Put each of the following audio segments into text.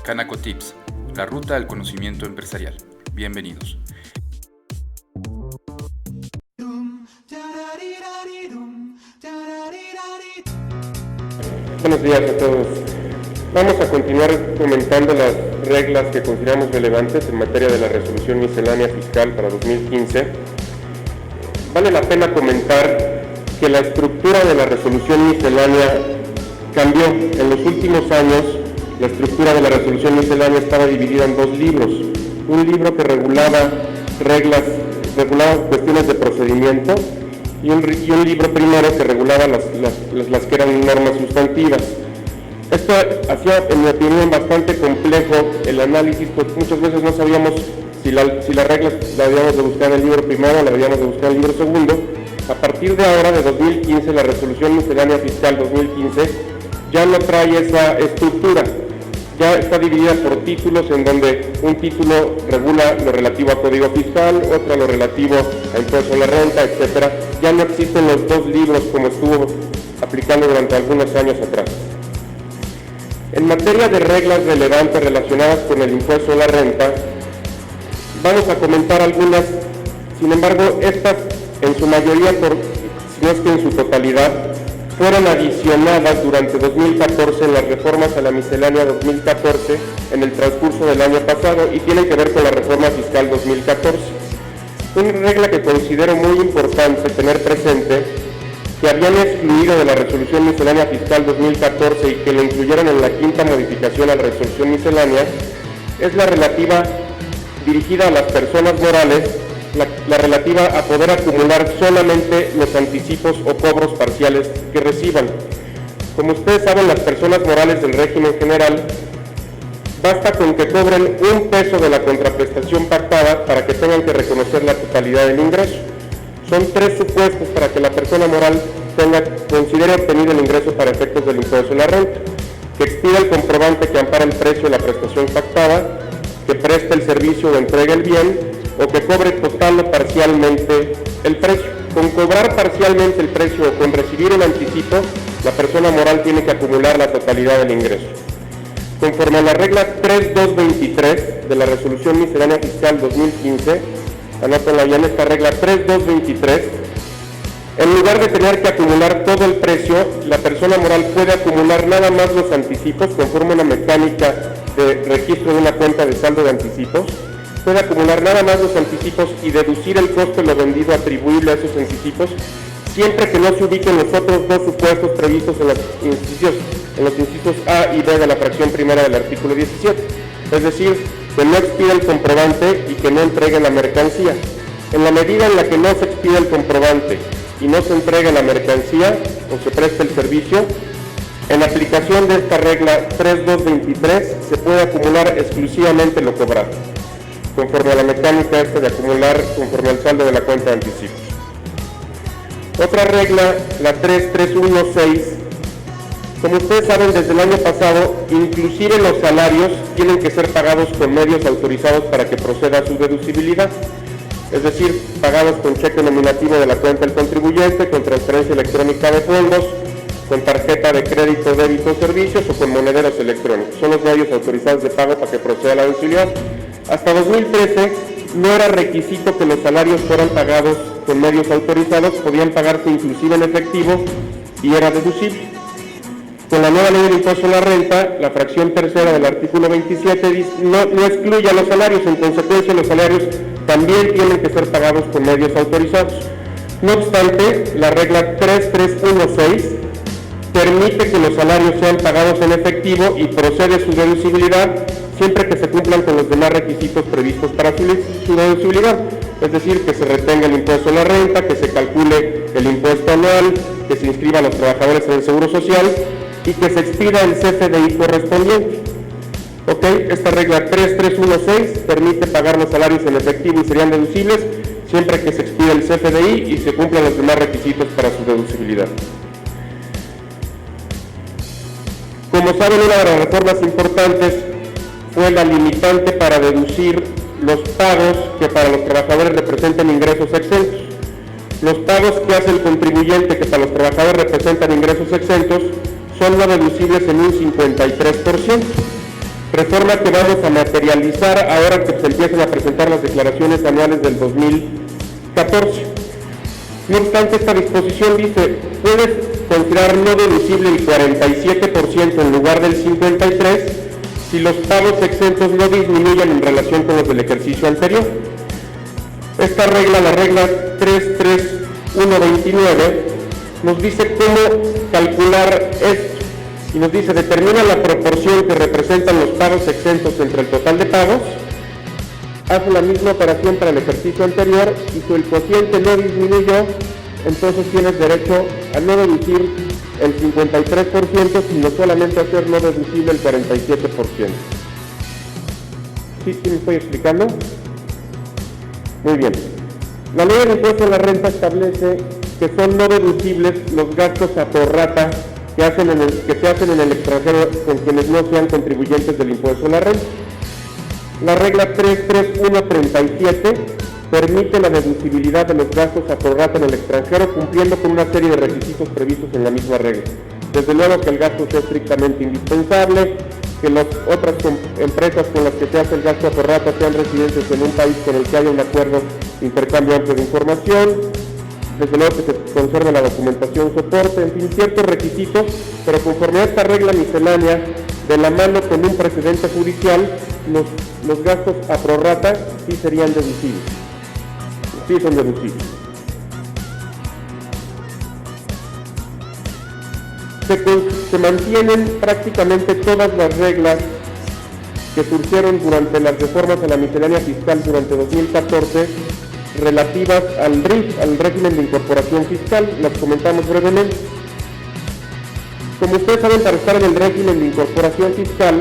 Canaco Tips, la ruta al conocimiento empresarial. Bienvenidos. Buenos días a todos. Vamos a continuar comentando las reglas que consideramos relevantes en materia de la resolución miscelánea fiscal para 2015. Vale la pena comentar que la estructura de la resolución miscelánea cambió. En los últimos años, la estructura de la resolución miscelánea estaba dividida en dos libros. Un libro que regulaba cuestiones de procedimiento y un libro primero que regulaba las que eran normas sustantivas. Esto hacía, en mi opinión, bastante complejo el análisis, pues muchas veces no sabíamos si las reglas la debíamos de buscar en el libro primero o la debíamos de buscar en el libro segundo. A partir de ahora, de 2015, la resolución miscelánea fiscal 2015 ya no trae esa estructura. Ya está dividida por títulos, en donde un título regula lo relativo a código fiscal, otro lo relativo a impuesto a la renta, etcétera. Ya no existen los dos libros como estuvo aplicando durante algunos años atrás. En materia de reglas relevantes relacionadas con el impuesto a la renta, vamos a comentar algunas. Sin embargo, estas en su mayoría, si no es que en su totalidad, fueron adicionadas durante 2014 en las reformas a la miscelánea 2014 en el transcurso del año pasado y tienen que ver con la reforma fiscal 2014. Una regla que considero muy importante tener presente, que habían excluido de la resolución miscelánea fiscal 2014 y que lo incluyeron en la quinta modificación a la resolución miscelánea, es la relativa dirigida a las personas morales, la relativa a poder acumular solamente los anticipos o cobros parciales que reciban. Como ustedes saben, las personas morales del régimen general, basta con que cobren un peso de la contraprestación pactada para que tengan que reconocer la totalidad del ingreso. Son tres supuestos para que la persona moral considere obtenido el ingreso para efectos del impuesto a la renta: que expida el comprobante que ampara el precio de la prestación pactada, que preste el servicio o entregue el bien, o que cobre total o parcialmente el precio. Con cobrar parcialmente el precio o con recibir un anticipo, la persona moral tiene que acumular la totalidad del ingreso. Conforme a la regla 3223 de la resolución miscelánea fiscal 2015, anótenla bien, esta regla 3223, en lugar de tener que acumular todo el precio, la persona moral puede acumular nada más los anticipos conforme a una mecánica de registro de una cuenta de saldo de anticipos. Puede acumular nada más los anticipos y deducir el costo de lo vendido atribuible a esos anticipos, siempre que no se ubiquen los otros dos supuestos previstos en los incisos A y B de la fracción primera del artículo 17. Es decir, que no expida el comprobante y que no entregue la mercancía. En la medida en la que no se expida el comprobante y no se entregue la mercancía o se preste el servicio, en aplicación de esta regla 3223 se puede acumular exclusivamente lo cobrado, conforme a la mecánica de acumular conforme al saldo de la cuenta de anticipos. Otra regla, la 3316, como ustedes saben, desde el año pasado, inclusive los salarios tienen que ser pagados con medios autorizados para que proceda su deducibilidad, es decir, pagados con cheque nominativo de la cuenta del contribuyente, con transferencia electrónica de fondos, con tarjeta de crédito, débito o servicios o con monederos electrónicos. Son los medios autorizados de pago para que proceda la deducibilidad. Hasta 2013 no era requisito que los salarios fueran pagados con medios autorizados, podían pagarse inclusive en efectivo y era deducible. Con la nueva ley del impuesto a la renta, la fracción tercera del artículo 27 no excluye a los salarios, en consecuencia los salarios también tienen que ser pagados con medios autorizados. No obstante, la regla 3316 permite que los salarios sean pagados en efectivo y procede su deducibilidad siempre que se cumplan con los demás requisitos previstos para su deducibilidad, es decir, que se retenga el impuesto a la renta, que se calcule el impuesto anual, que se inscriban los trabajadores en el Seguro Social y que se expida el CFDI correspondiente. ¿Ok? Esta regla 3316 permite pagar los salarios en efectivo y serían deducibles siempre que se expida el CFDI y se cumplan los demás requisitos para su deducibilidad. Como saben, una de las reformas importantes fue la limitante para deducir los pagos que para los trabajadores representan ingresos exentos. Los pagos que hace el contribuyente que para los trabajadores representan ingresos exentos son no deducibles en un 53%. reforma que vamos a materializar ahora que se empiezan a presentar las declaraciones anuales del 2014. No obstante, esta disposición dice, puedes considerar no deducible el 47% en lugar del 53% si los pagos exentos no disminuyen en relación con los del ejercicio anterior. Esta regla, la regla 33129, nos dice cómo calcular esto. Y nos dice, determina la proporción que representan los pagos exentos entre el total de pagos, haz la misma operación para el ejercicio anterior y si el cociente no disminuyó, entonces tienes derecho a no deducir el 53%, sino solamente hacer no deducible el 47%. ¿Sí me estoy explicando? Muy bien. La ley del impuesto a la renta establece que son no deducibles los gastos a prorrata que se hacen en el extranjero con quienes no sean contribuyentes del impuesto a la renta. La regla 33137 permite la deducibilidad de los gastos a prorrata en el extranjero cumpliendo con una serie de requisitos previstos en la misma regla. Desde luego que el gasto sea estrictamente indispensable, que las otras empresas con las que se hace el gasto a prorrata sean residentes en un país con el que haya un acuerdo de intercambio amplio de información, desde luego que se conserve la documentación soporte, en fin, ciertos requisitos, pero conforme a esta regla miscelánea, de la mano con un precedente judicial, los gastos a prorrata sí serían deducibles. Sí son deducibles. Se mantienen prácticamente todas las reglas que surgieron durante las reformas a la miscelánea fiscal durante 2014 relativas al RIF, al régimen de incorporación fiscal. Las comentamos brevemente. Como ustedes saben, para estar en el régimen de incorporación fiscal,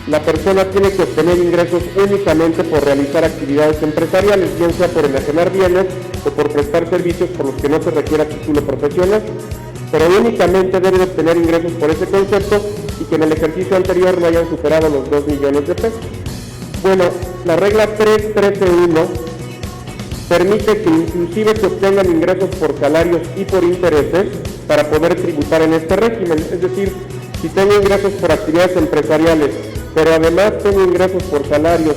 la persona tiene que obtener ingresos únicamente por realizar actividades empresariales, bien sea por enajenar bienes o por prestar servicios por los que no se requiera título profesional, pero únicamente debe obtener ingresos por ese concepto y que en el ejercicio anterior no hayan superado los 2 millones de pesos. Bueno, la regla 331 permite que inclusive se obtengan ingresos por salarios y por intereses para poder tributar en este régimen. Es decir, si tengo ingresos por actividades empresariales, pero además tengo ingresos por salarios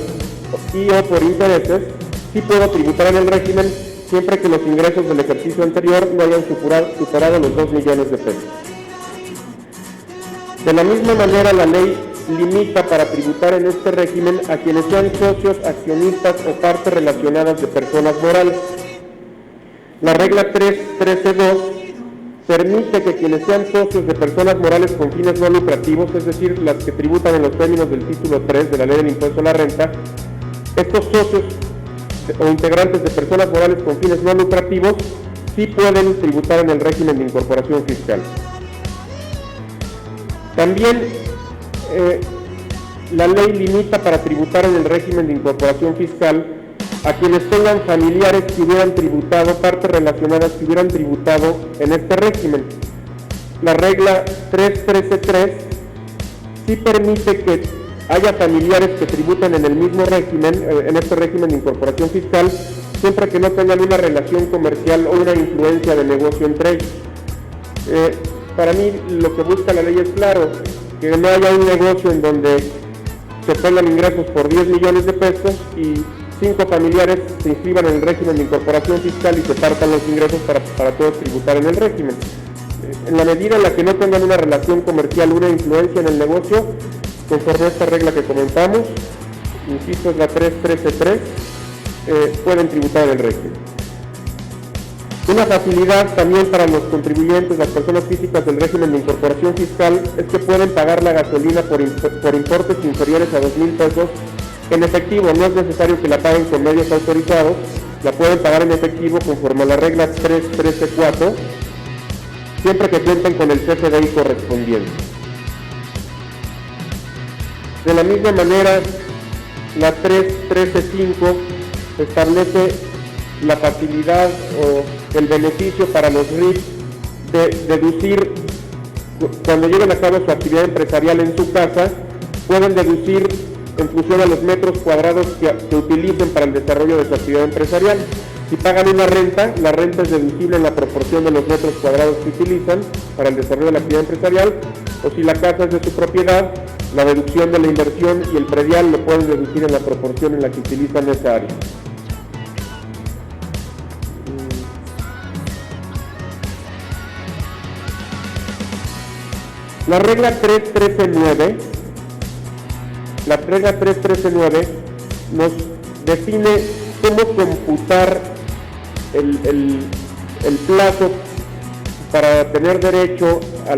y o por intereses, sí puedo tributar en el régimen siempre que los ingresos del ejercicio anterior no hayan superado los 2 millones de pesos. De la misma manera, la ley limita para tributar en este régimen a quienes sean socios, accionistas o partes relacionadas de personas morales. La regla 313.2 permite que quienes sean socios de personas morales con fines no lucrativos, es decir, las que tributan en los términos del título 3 de la ley del impuesto a la renta, estos socios o integrantes de personas morales con fines no lucrativos sí pueden tributar en el régimen de incorporación fiscal. También la ley limita para tributar en el régimen de incorporación fiscal a quienes tengan familiares que hubieran tributado, partes relacionadas que hubieran tributado en este régimen. La regla 313.3 sí permite que haya familiares que tributan en el mismo régimen, en este régimen de incorporación fiscal, siempre que no tengan una relación comercial o una influencia de negocio entre ellos. Para mí lo que busca la ley es claro, que no haya un negocio en donde se obtengan ingresos por 10 millones de pesos y 5 familiares se inscriban en el régimen de incorporación fiscal y se partan los ingresos para todos tributar en el régimen. En la medida en la que no tengan una relación comercial, una influencia en el negocio, conforme a esta regla que comentamos, insisto, es la 313.3, pueden tributar en el régimen. Una facilidad también para los contribuyentes, las personas físicas del régimen de incorporación fiscal, es que pueden pagar la gasolina por importes inferiores a 2,000 pesos en efectivo. No es necesario que la paguen con medios autorizados, la pueden pagar en efectivo conforme a la regla 313.4, siempre que cuenten con el CFDI correspondiente. De la misma manera, la 313.5 establece la facilidad o el beneficio para los RIF de deducir, cuando lleven a cabo su actividad empresarial en su casa, pueden deducir en función a los metros cuadrados que utilicen para el desarrollo de su actividad empresarial. Si pagan una renta, la renta es deducible en la proporción de los metros cuadrados que utilizan para el desarrollo de la actividad empresarial, o si la casa es de su propiedad, la deducción de la inversión y el predial lo pueden deducir en la proporción en la que utilizan esa área. La regla 3.13.9, nos define cómo computar el plazo para tener derecho a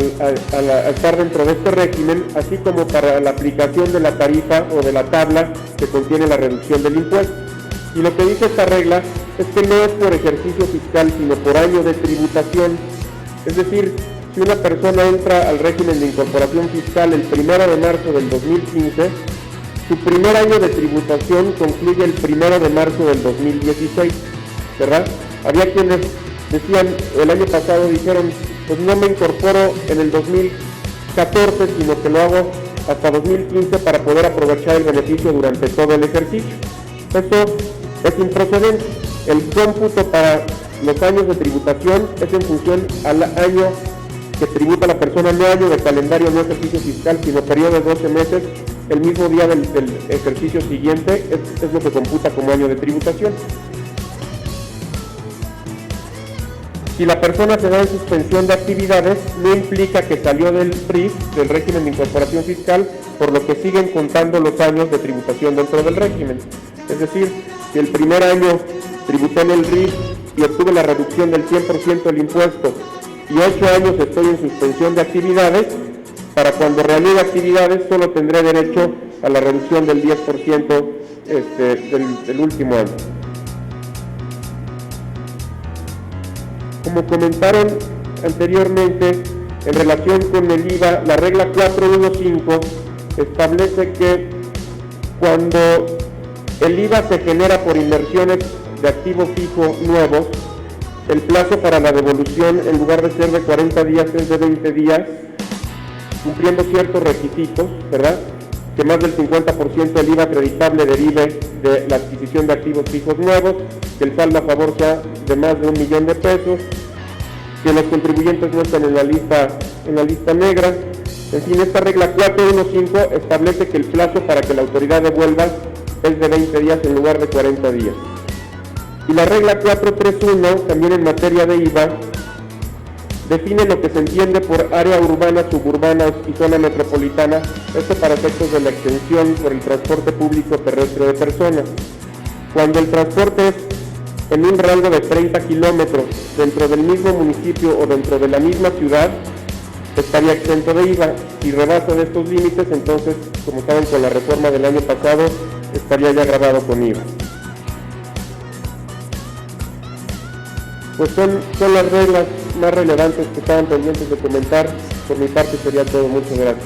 estar dentro de este régimen, así como para la aplicación de la tarifa o de la tabla que contiene la reducción del impuesto. Y lo que dice esta regla es que no es por ejercicio fiscal, sino por año de tributación. Es decir, si una persona entra al régimen de incorporación fiscal el 1 de marzo del 2015, su primer año de tributación concluye el 1 de marzo del 2016, ¿verdad? Había quienes decían, el año pasado dijeron, pues no me incorporo en el 2014, sino que lo hago hasta 2015 para poder aprovechar el beneficio durante todo el ejercicio. Eso es improcedente. El cómputo para los años de tributación es en función al año que tributa la persona, no año de calendario, no ejercicio fiscal, sino periodo de 12 meses, el mismo día del ejercicio siguiente, es lo que computa como año de tributación. Si la persona se da en suspensión de actividades, no implica que salió del RIF, del régimen de incorporación fiscal, por lo que siguen contando los años de tributación dentro del régimen. Es decir, si el primer año tributó en el RIF y obtuve la reducción del 100% del impuesto, y 8 años estoy en suspensión de actividades, para cuando reanude actividades solo tendré derecho a la reducción del 10% del último año. Como comentaron anteriormente, en relación con el IVA, la regla 415 establece que cuando el IVA se genera por inversiones de activo fijo nuevos, el plazo para la devolución, en lugar de ser de 40 días, es de 20 días, cumpliendo ciertos requisitos, ¿verdad? Que más del 50% del IVA acreditable derive de la adquisición de activos fijos nuevos, que el saldo a favor sea de más de $1 millón, que los contribuyentes no estén en la lista negra. En fin, esta regla 415 establece que el plazo para que la autoridad devuelva es de 20 días en lugar de 40 días. Y la regla 431, también en materia de IVA, define lo que se entiende por área urbana, suburbana y zona metropolitana, esto para efectos de la extensión por el transporte público terrestre de personas. Cuando el transporte es en un rango de 30 kilómetros dentro del mismo municipio o dentro de la misma ciudad, estaría exento de IVA. Si rebasa de estos límites, entonces, como saben, con la reforma del año pasado, estaría ya grabado con IVA. Pues son las reglas más relevantes que estaban pendientes de comentar. Por mi parte sería todo. Muchas gracias.